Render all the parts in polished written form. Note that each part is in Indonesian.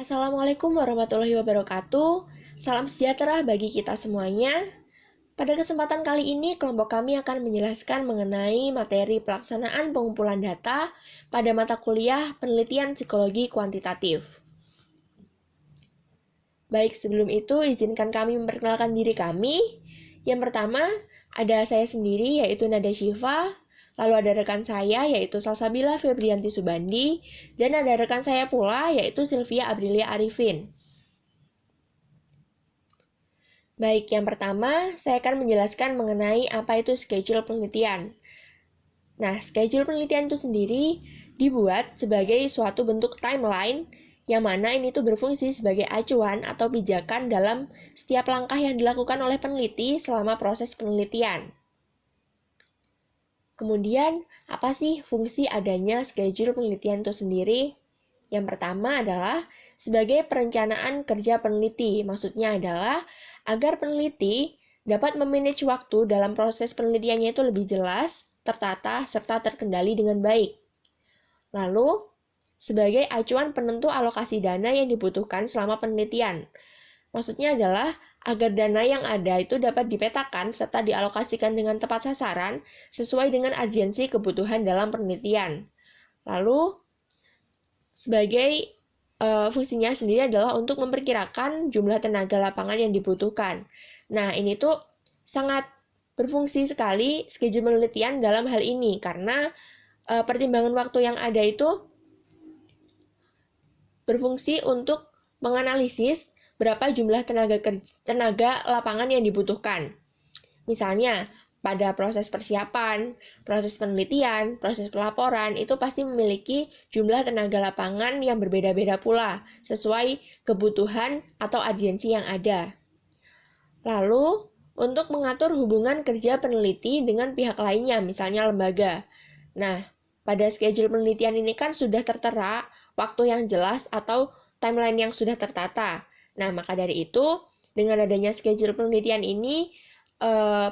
Assalamualaikum warahmatullahi wabarakatuh. Salam sejahtera bagi kita semuanya. Pada kesempatan kali ini, kelompok kami akan menjelaskan mengenai materi pelaksanaan pengumpulan data pada mata kuliah Penelitian Psikologi Kuantitatif. Baik, sebelum itu izinkan kami memperkenalkan diri kami. Yang pertama, ada saya sendiri yaitu Nada Syifa, lalu ada rekan saya yaitu Salsabila Febrianti Subandi, dan ada rekan saya pula yaitu Sylvia Aprilia Arifin. Baik, yang pertama saya akan menjelaskan mengenai apa itu schedule penelitian. Nah, schedule penelitian itu sendiri dibuat sebagai suatu bentuk timeline yang mana ini tuh berfungsi sebagai acuan atau pijakan dalam setiap langkah yang dilakukan oleh peneliti selama proses penelitian. Kemudian, apa sih fungsi adanya schedule penelitian itu sendiri? Yang pertama adalah sebagai perencanaan kerja peneliti. Maksudnya adalah agar peneliti dapat memanage waktu dalam proses penelitiannya itu lebih jelas, tertata, serta terkendali dengan baik. Lalu, sebagai acuan penentu alokasi dana yang dibutuhkan selama penelitian. Maksudnya adalah agar dana yang ada itu dapat dipetakan serta dialokasikan dengan tepat sasaran sesuai dengan urgensi kebutuhan dalam penelitian. Lalu, sebagai fungsinya sendiri adalah untuk memperkirakan jumlah tenaga lapangan yang dibutuhkan. Nah, ini tuh sangat berfungsi sekali schedule penelitian dalam hal ini karena pertimbangan waktu yang ada itu berfungsi untuk menganalisis berapa jumlah tenaga lapangan yang dibutuhkan. Misalnya, pada proses persiapan, proses penelitian, proses pelaporan, itu pasti memiliki jumlah tenaga lapangan yang berbeda-beda pula, sesuai kebutuhan atau urgensi yang ada. Lalu, untuk mengatur hubungan kerja peneliti dengan pihak lainnya, misalnya lembaga. Nah, pada schedule penelitian ini kan sudah tertera waktu yang jelas atau timeline yang sudah tertata. Nah, maka dari itu, dengan adanya schedule penelitian ini,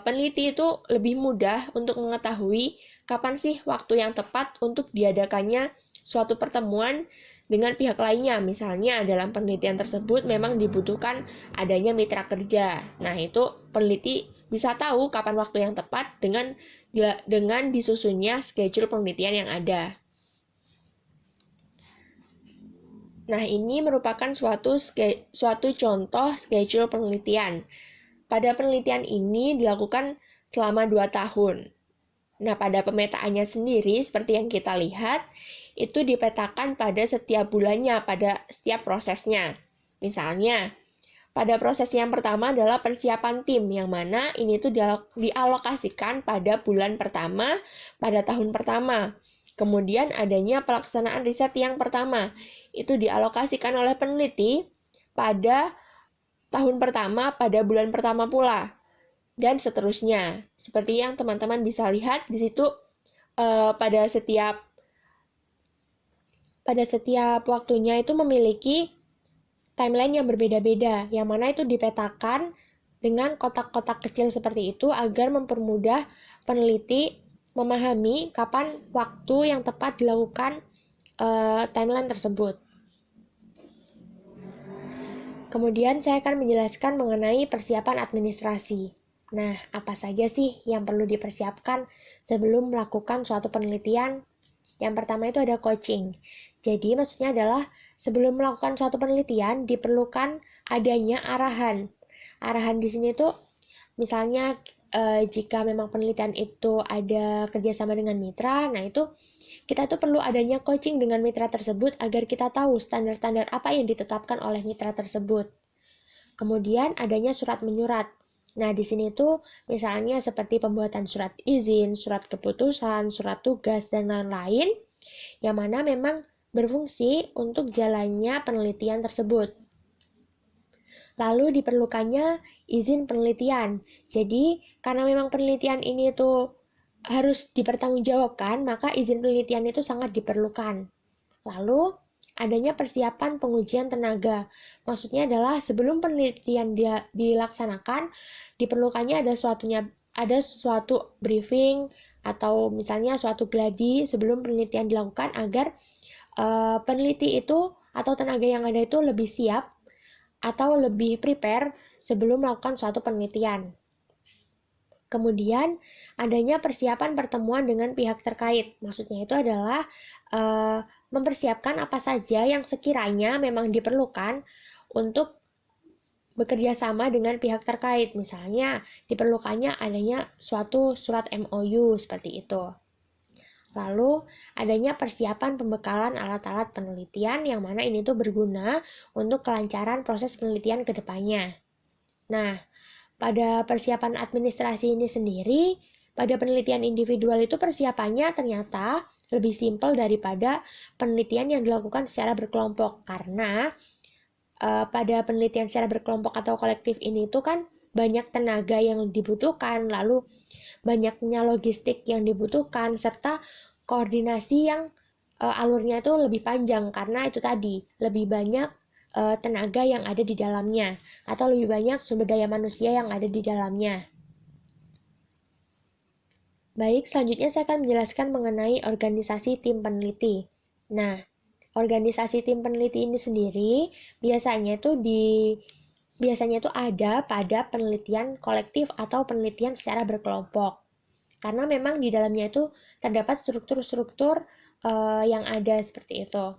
peneliti itu lebih mudah untuk mengetahui kapan sih waktu yang tepat untuk diadakannya suatu pertemuan dengan pihak lainnya. Misalnya dalam penelitian tersebut memang dibutuhkan adanya mitra kerja. Nah, itu peneliti bisa tahu kapan waktu yang tepat dengan disusunnya schedule penelitian yang ada. Nah, ini merupakan suatu contoh schedule penelitian. Pada penelitian ini dilakukan selama 2 tahun. Nah, pada pemetaannya sendiri, seperti yang kita lihat, itu dipetakan pada setiap bulannya, pada setiap prosesnya. Misalnya, pada proses yang pertama adalah persiapan tim, yang mana ini tuh dialokasikan pada bulan pertama, pada tahun pertama. Kemudian adanya pelaksanaan riset yang pertama, itu dialokasikan oleh peneliti pada tahun pertama, pada bulan pertama pula, dan seterusnya. Seperti yang teman-teman bisa lihat di situ pada setiap waktunya itu memiliki timeline yang berbeda-beda, yang mana itu dipetakan dengan kotak-kotak kecil seperti itu agar mempermudah peneliti memahami kapan waktu yang tepat dilakukan timeline tersebut. Kemudian saya akan menjelaskan mengenai persiapan administrasi. Nah, apa saja sih yang perlu dipersiapkan sebelum melakukan suatu penelitian? Yang pertama itu ada coaching. Jadi maksudnya adalah sebelum melakukan suatu penelitian diperlukan adanya arahan. Arahan di sini tuh misalnya jika memang penelitian itu ada kerjasama dengan mitra, nah itu kita tuh perlu adanya coaching dengan mitra tersebut agar kita tahu standar-standar apa yang ditetapkan oleh mitra tersebut. Kemudian adanya surat menyurat. Nah, di sini tuh misalnya seperti pembuatan surat izin, surat keputusan, surat tugas, dan lain-lain, yang mana memang berfungsi untuk jalannya penelitian tersebut. Lalu diperlukannya izin penelitian. Jadi, karena memang penelitian ini tuh harus dipertanggungjawabkan, maka izin penelitian itu sangat diperlukan. Lalu, adanya persiapan pengujian tenaga. Maksudnya adalah sebelum penelitian dilaksanakan, diperlukannya ada suatu briefing atau misalnya suatu gladi sebelum penelitian dilakukan agar peneliti itu atau tenaga yang ada itu lebih siap atau lebih prepare sebelum melakukan suatu penelitian. Kemudian, adanya persiapan pertemuan dengan pihak terkait. Maksudnya itu adalah mempersiapkan apa saja yang sekiranya memang diperlukan untuk bekerja sama dengan pihak terkait. Misalnya, diperlukannya adanya suatu surat MOU seperti itu. Lalu, adanya persiapan pembekalan alat-alat penelitian yang mana ini tuh berguna untuk kelancaran proses penelitian ke depannya. Nah, pada persiapan administrasi ini sendiri, pada penelitian individual itu persiapannya ternyata lebih simpel daripada penelitian yang dilakukan secara berkelompok, karena pada penelitian secara berkelompok atau kolektif ini tuh kan banyak tenaga yang dibutuhkan, lalu banyaknya logistik yang dibutuhkan, serta koordinasi yang alurnya itu lebih panjang, karena itu tadi lebih banyak tenaga yang ada di dalamnya, atau lebih banyak sumber daya manusia yang ada di dalamnya. Baik, selanjutnya saya akan menjelaskan mengenai organisasi tim peneliti. Nah, organisasi tim peneliti ini sendiri biasanya tuh ada pada penelitian kolektif atau penelitian secara berkelompok. Karena memang di dalamnya itu terdapat struktur-struktur yang ada seperti itu.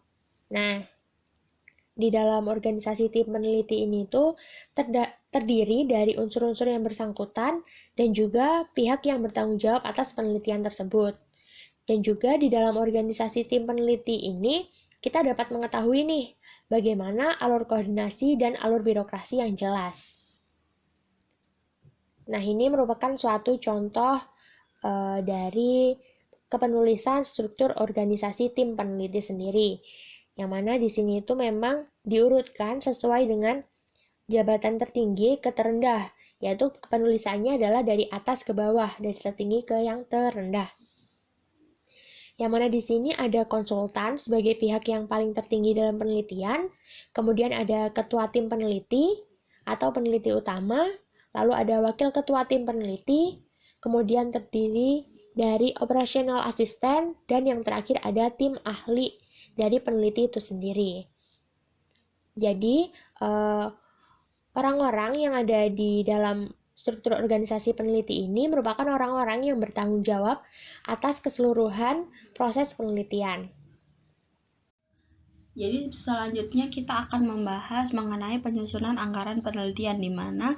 Nah, di dalam organisasi tim peneliti ini tuh terdiri dari unsur-unsur yang bersangkutan dan juga pihak yang bertanggung jawab atas penelitian tersebut. Dan juga di dalam organisasi tim peneliti ini, kita dapat mengetahui nih, bagaimana alur koordinasi dan alur birokrasi yang jelas. Nah, ini merupakan suatu contoh dari kepenulisan struktur organisasi tim peneliti sendiri. Yang mana di sini itu memang diurutkan sesuai dengan jabatan tertinggi ke terendah, yaitu penulisannya adalah dari atas ke bawah, dari tertinggi ke yang terendah. Yang mana di sini ada konsultan sebagai pihak yang paling tertinggi dalam penelitian, kemudian ada ketua tim peneliti atau peneliti utama, lalu ada wakil ketua tim peneliti, kemudian terdiri dari operational assistant, dan yang terakhir ada tim ahli dari peneliti itu sendiri. Jadi, orang-orang yang ada di dalam struktur organisasi peneliti ini merupakan orang-orang yang bertanggung jawab atas keseluruhan proses penelitian. Jadi selanjutnya kita akan membahas mengenai penyusunan anggaran penelitian, di mana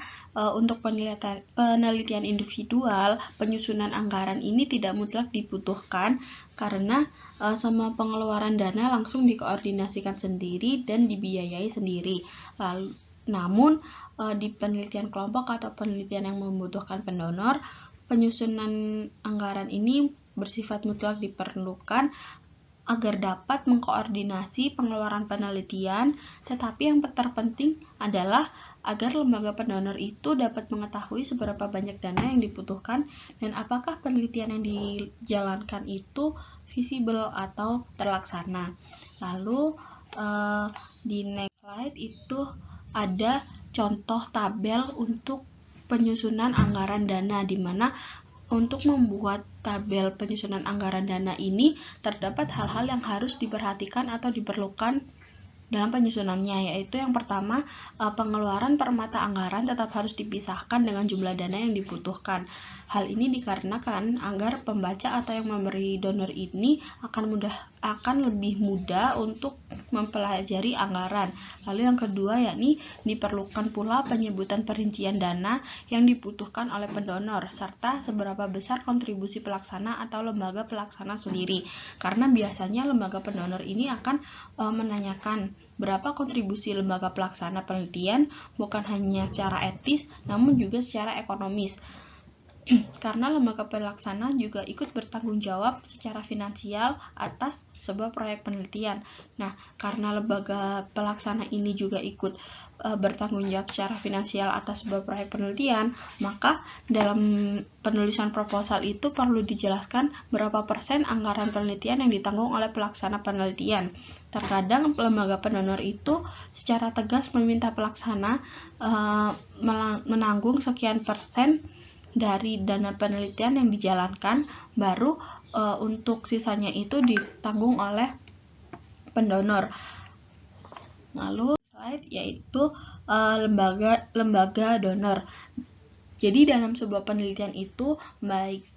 untuk penelitian individual, penyusunan anggaran ini tidak mutlak dibutuhkan karena semua pengeluaran dana langsung dikoordinasikan sendiri dan dibiayai sendiri. Namun di penelitian kelompok atau penelitian yang membutuhkan pendonor, penyusunan anggaran ini bersifat mutlak diperlukan agar dapat mengkoordinasi pengeluaran penelitian, tetapi yang terpenting adalah agar lembaga pendonor itu dapat mengetahui seberapa banyak dana yang dibutuhkan dan apakah penelitian yang dijalankan itu visible atau terlaksana. Lalu di next slide itu ada contoh tabel untuk penyusunan anggaran dana, di mana untuk membuat tabel penyusunan anggaran dana ini terdapat hal-hal yang harus diperhatikan atau diperlukan dalam penyusunannya, yaitu yang pertama, pengeluaran per mata anggaran tetap harus dipisahkan dengan jumlah dana yang dibutuhkan. Hal ini dikarenakan agar pembaca atau yang memberi donor ini akan lebih mudah untuk mempelajari anggaran. Lalu yang kedua, yakni diperlukan pula penyebutan perincian dana yang dibutuhkan oleh pendonor serta seberapa besar kontribusi pelaksana atau lembaga pelaksana sendiri. Karena biasanya lembaga pendonor ini akan menanyakan berapa kontribusi lembaga pelaksana penelitian, bukan hanya secara etis namun juga secara ekonomis. Karena lembaga pelaksana juga ikut bertanggung jawab secara finansial atas sebuah proyek penelitian. Nah, karena lembaga pelaksana ini juga ikut bertanggung jawab secara finansial atas sebuah proyek penelitian, maka dalam penulisan proposal itu perlu dijelaskan berapa persen anggaran penelitian yang ditanggung oleh pelaksana penelitian. Terkadang lembaga pendonor itu secara tegas meminta pelaksana menanggung sekian persen dari dana penelitian yang dijalankan, baru untuk sisanya itu ditanggung oleh pendonor. Lalu slide yaitu lembaga donor. Jadi dalam sebuah penelitian itu, baik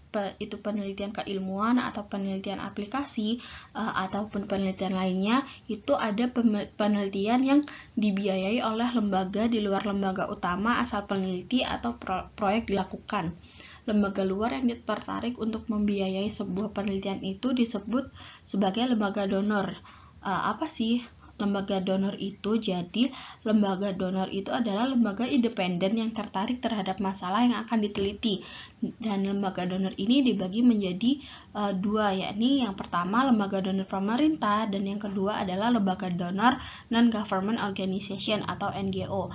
itu penelitian keilmuan atau penelitian aplikasi ataupun penelitian lainnya, itu ada penelitian yang dibiayai oleh lembaga di luar lembaga utama asal peneliti atau proyek dilakukan. Lembaga luar yang tertarik untuk membiayai sebuah penelitian itu disebut sebagai lembaga donor. Apa sih lembaga donor itu? Jadi, lembaga donor itu adalah lembaga independen yang tertarik terhadap masalah yang akan diteliti. Dan lembaga donor ini dibagi menjadi dua, yakni yang pertama lembaga donor pemerintah dan yang kedua adalah lembaga donor non-government organization atau NGO.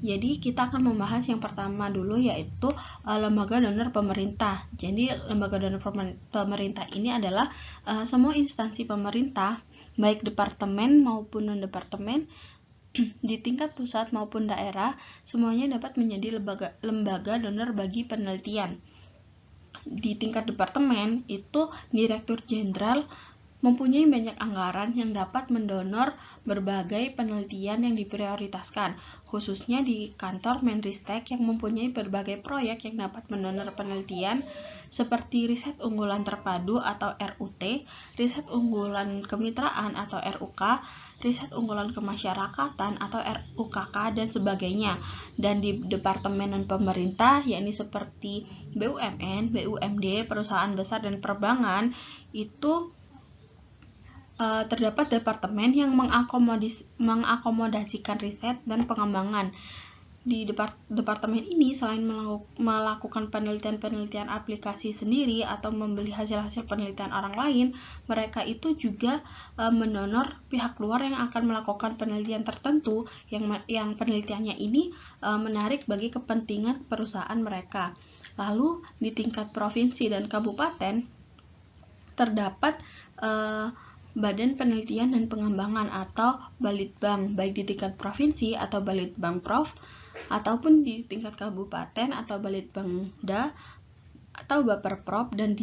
Jadi kita akan membahas yang pertama dulu, yaitu lembaga donor pemerintah. Jadi lembaga donor pemerintah ini adalah semua instansi pemerintah, baik departemen maupun non-departemen, di tingkat pusat maupun daerah, semuanya dapat menjadi lembaga donor bagi penelitian. Di tingkat departemen, itu Direktur Jenderal mempunyai banyak anggaran yang dapat mendonor berbagai penelitian yang diprioritaskan, khususnya di kantor Menristek yang mempunyai berbagai proyek yang dapat mendonor penelitian seperti riset unggulan terpadu atau RUT, riset unggulan kemitraan atau RUK, riset unggulan kemasyarakatan atau RUKK, dan sebagainya. Dan di departemen non-pemerintah, yakni seperti BUMN, BUMD, perusahaan besar dan penerbangan, itu terdapat departemen yang mengakomodasikan riset dan pengembangan. Di departemen ini, selain melakukan penelitian-penelitian aplikasi sendiri atau membeli hasil-hasil penelitian orang lain, mereka itu juga mendonor pihak luar yang akan melakukan penelitian tertentu yang penelitiannya ini menarik bagi kepentingan perusahaan mereka. Lalu di tingkat provinsi dan kabupaten terdapat Badan Penelitian dan Pengembangan atau Balitbang, baik di tingkat provinsi atau Balitbangprov, ataupun di tingkat kabupaten atau Balitbangda atau Baperprov, dan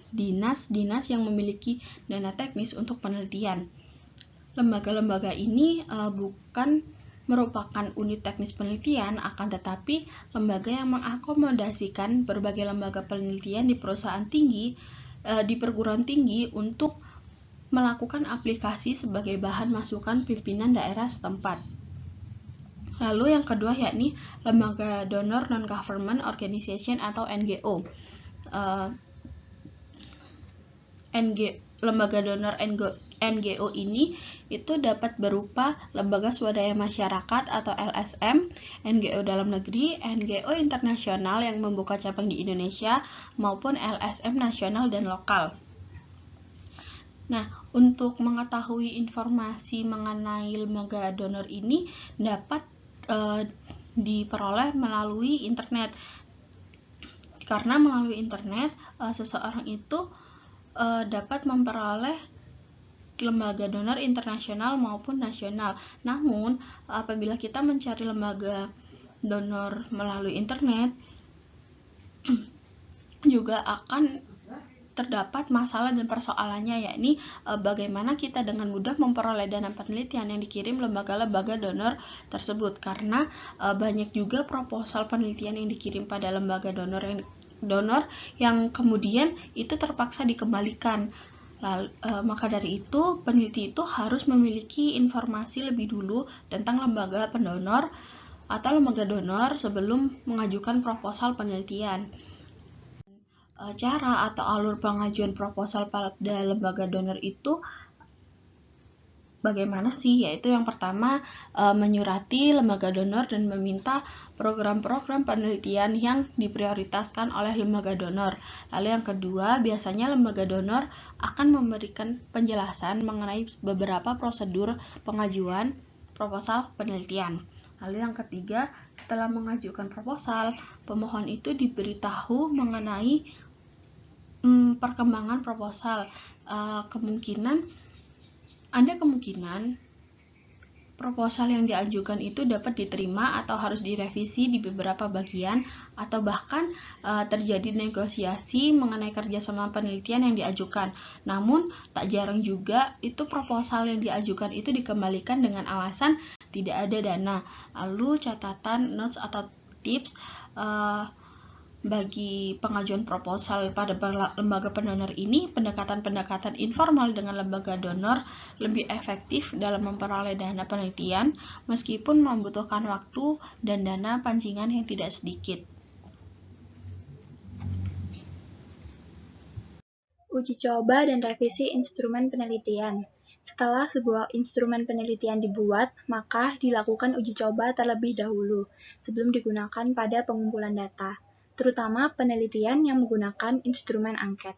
dinas-dinas yang memiliki dana teknis untuk penelitian. Lembaga-lembaga ini bukan merupakan unit teknis penelitian, akan tetapi lembaga yang mengakomodasikan berbagai lembaga penelitian di perusahaan tinggi, di perguruan tinggi untuk melakukan aplikasi sebagai bahan masukan pimpinan daerah setempat. Lalu yang kedua yakni lembaga donor non-government organization atau NGO. Lembaga donor NGO ini itu dapat berupa lembaga swadaya masyarakat atau LSM, NGO dalam negeri, NGO internasional yang membuka cabang di Indonesia, maupun LSM nasional dan lokal. Nah, untuk mengetahui informasi mengenai lembaga donor ini dapat diperoleh melalui internet. Karena melalui internet, seseorang itu dapat memperoleh lembaga donor internasional maupun nasional. Namun, apabila kita mencari lembaga donor melalui internet, juga akan terdapat masalah dan persoalannya, yakni bagaimana kita dengan mudah memperoleh dana penelitian yang dikirim lembaga-lembaga donor tersebut, karena banyak juga proposal penelitian yang dikirim pada lembaga donor yang kemudian itu terpaksa dikembalikan. Maka dari itu, peneliti itu harus memiliki informasi lebih dulu tentang lembaga pendonor atau lembaga donor sebelum mengajukan proposal penelitian. Cara atau alur pengajuan proposal pada lembaga donor itu bagaimana sih? Yaitu yang pertama, menyurati lembaga donor dan meminta program-program penelitian yang diprioritaskan oleh lembaga donor. Lalu yang kedua, biasanya lembaga donor akan memberikan penjelasan mengenai beberapa prosedur pengajuan proposal penelitian. Lalu yang ketiga, setelah mengajukan proposal, pemohon itu diberitahu mengenai perkembangan proposal. Ada kemungkinan proposal yang diajukan itu dapat diterima atau harus direvisi di beberapa bagian, atau bahkan terjadi negosiasi mengenai kerjasama penelitian yang diajukan. Namun tak jarang juga itu proposal yang diajukan itu dikembalikan dengan alasan tidak ada dana. Lalu catatan, notes atau tips bagi pengajuan proposal pada lembaga pendonor ini, pendekatan-pendekatan informal dengan lembaga donor lebih efektif dalam memperoleh dana penelitian, meskipun membutuhkan waktu dan dana pancingan yang tidak sedikit. Uji coba dan revisi instrumen penelitian. Setelah sebuah instrumen penelitian dibuat, maka dilakukan uji coba terlebih dahulu sebelum digunakan pada pengumpulan data, terutama penelitian yang menggunakan instrumen angket.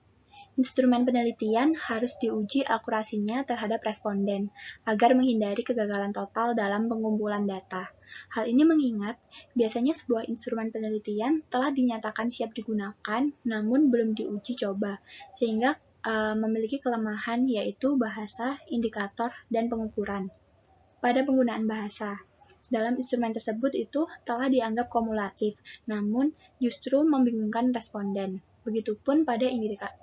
Instrumen penelitian harus diuji akurasinya terhadap responden agar menghindari kegagalan total dalam pengumpulan data. Hal ini mengingat biasanya sebuah instrumen penelitian telah dinyatakan siap digunakan namun belum diuji coba, sehingga memiliki kelemahan yaitu bahasa, indikator, dan pengukuran. Pada penggunaan bahasa, dalam instrumen tersebut itu telah dianggap kumulatif, namun justru membingungkan responden. Begitupun pada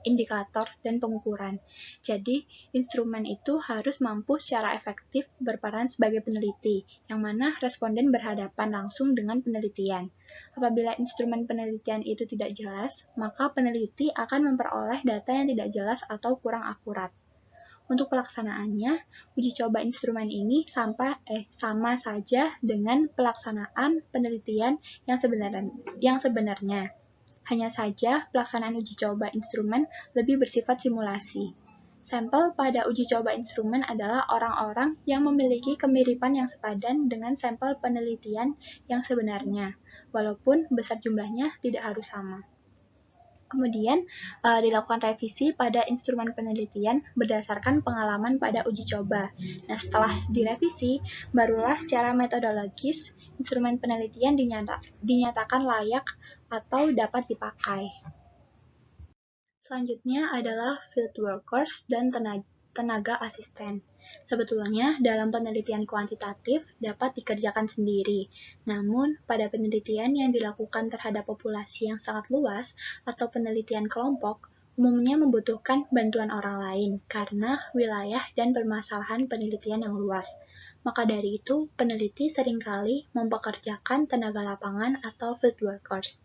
indikator dan pengukuran. Jadi, instrumen itu harus mampu secara efektif berperan sebagai peneliti, yang mana responden berhadapan langsung dengan penelitian. Apabila instrumen penelitian itu tidak jelas, maka peneliti akan memperoleh data yang tidak jelas atau kurang akurat. Untuk pelaksanaannya, uji coba instrumen ini sama saja dengan pelaksanaan penelitian yang sebenarnya. Hanya saja, pelaksanaan uji coba instrumen lebih bersifat simulasi. Sampel pada uji coba instrumen adalah orang-orang yang memiliki kemiripan yang sepadan dengan sampel penelitian yang sebenarnya, walaupun besar jumlahnya tidak harus sama. Kemudian, dilakukan revisi pada instrumen penelitian berdasarkan pengalaman pada uji coba. Nah, setelah direvisi, barulah secara metodologis instrumen penelitian dinyatakan layak atau dapat dipakai. Selanjutnya adalah field workers dan tenaga asisten. Sebetulnya, dalam penelitian kuantitatif dapat dikerjakan sendiri. Namun, pada penelitian yang dilakukan terhadap populasi yang sangat luas atau penelitian kelompok, umumnya membutuhkan bantuan orang lain karena wilayah dan permasalahan penelitian yang luas. Maka dari itu, peneliti seringkali mempekerjakan tenaga lapangan atau field workers.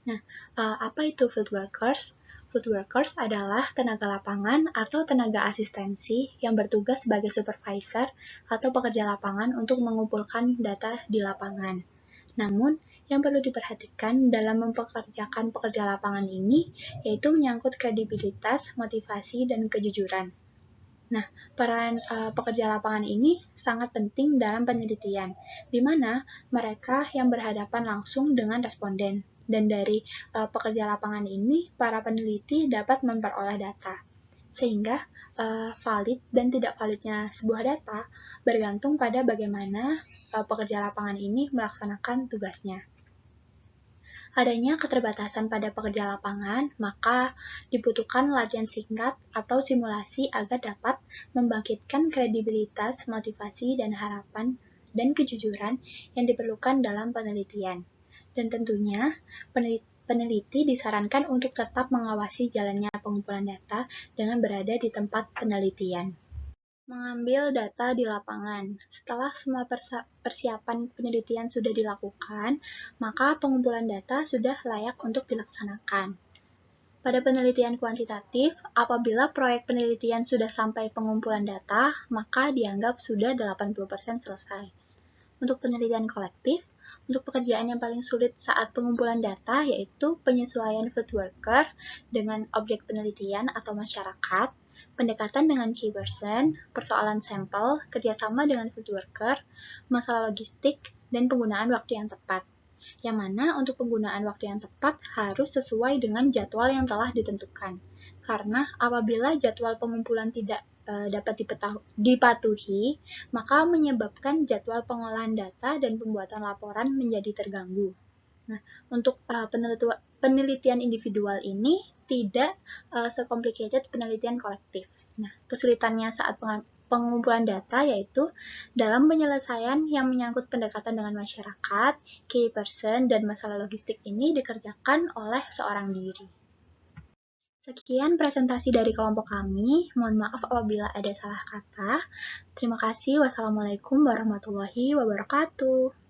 Nah, apa itu field workers? Field workers adalah tenaga lapangan atau tenaga asistensi yang bertugas sebagai supervisor atau pekerja lapangan untuk mengumpulkan data di lapangan. Namun, yang perlu diperhatikan dalam mempekerjakan pekerja lapangan ini yaitu menyangkut kredibilitas, motivasi, dan kejujuran. Nah, peran pekerja lapangan ini sangat penting dalam penelitian, di mana mereka yang berhadapan langsung dengan responden. Dan dari pekerja lapangan ini, para peneliti dapat memperoleh data. Sehingga valid dan tidak validnya sebuah data bergantung pada bagaimana pekerja lapangan ini melaksanakan tugasnya. Adanya keterbatasan pada pekerja lapangan, maka dibutuhkan latihan singkat atau simulasi agar dapat membangkitkan kredibilitas, motivasi, dan harapan dan kejujuran yang diperlukan dalam penelitian. Dan tentunya, peneliti disarankan untuk tetap mengawasi jalannya pengumpulan data dengan berada di tempat penelitian. Mengambil data di lapangan. Setelah semua persiapan penelitian sudah dilakukan, maka pengumpulan data sudah layak untuk dilaksanakan. Pada penelitian kuantitatif, apabila proyek penelitian sudah sampai pengumpulan data, maka dianggap sudah 80% selesai. Untuk penelitian kolektif, untuk pekerjaan yang paling sulit saat pengumpulan data yaitu penyesuaian field worker dengan objek penelitian atau masyarakat, pendekatan dengan key person, persoalan sampel, kerjasama dengan field worker, masalah logistik, dan penggunaan waktu yang tepat. Yang mana untuk penggunaan waktu yang tepat harus sesuai dengan jadwal yang telah ditentukan. Karena apabila jadwal pengumpulan tidak dapat dipatuhi, maka menyebabkan jadwal pengolahan data dan pembuatan laporan menjadi terganggu. Nah, untuk penelitian individual ini tidak se-complicated penelitian kolektif. Nah, kesulitannya saat pengumpulan data yaitu dalam penyelesaian yang menyangkut pendekatan dengan masyarakat, key person, dan masalah logistik ini dikerjakan oleh seorang diri. Sekian presentasi dari kelompok kami. Mohon maaf apabila ada salah kata. Terima kasih. Wassalamualaikum warahmatullahi wabarakatuh.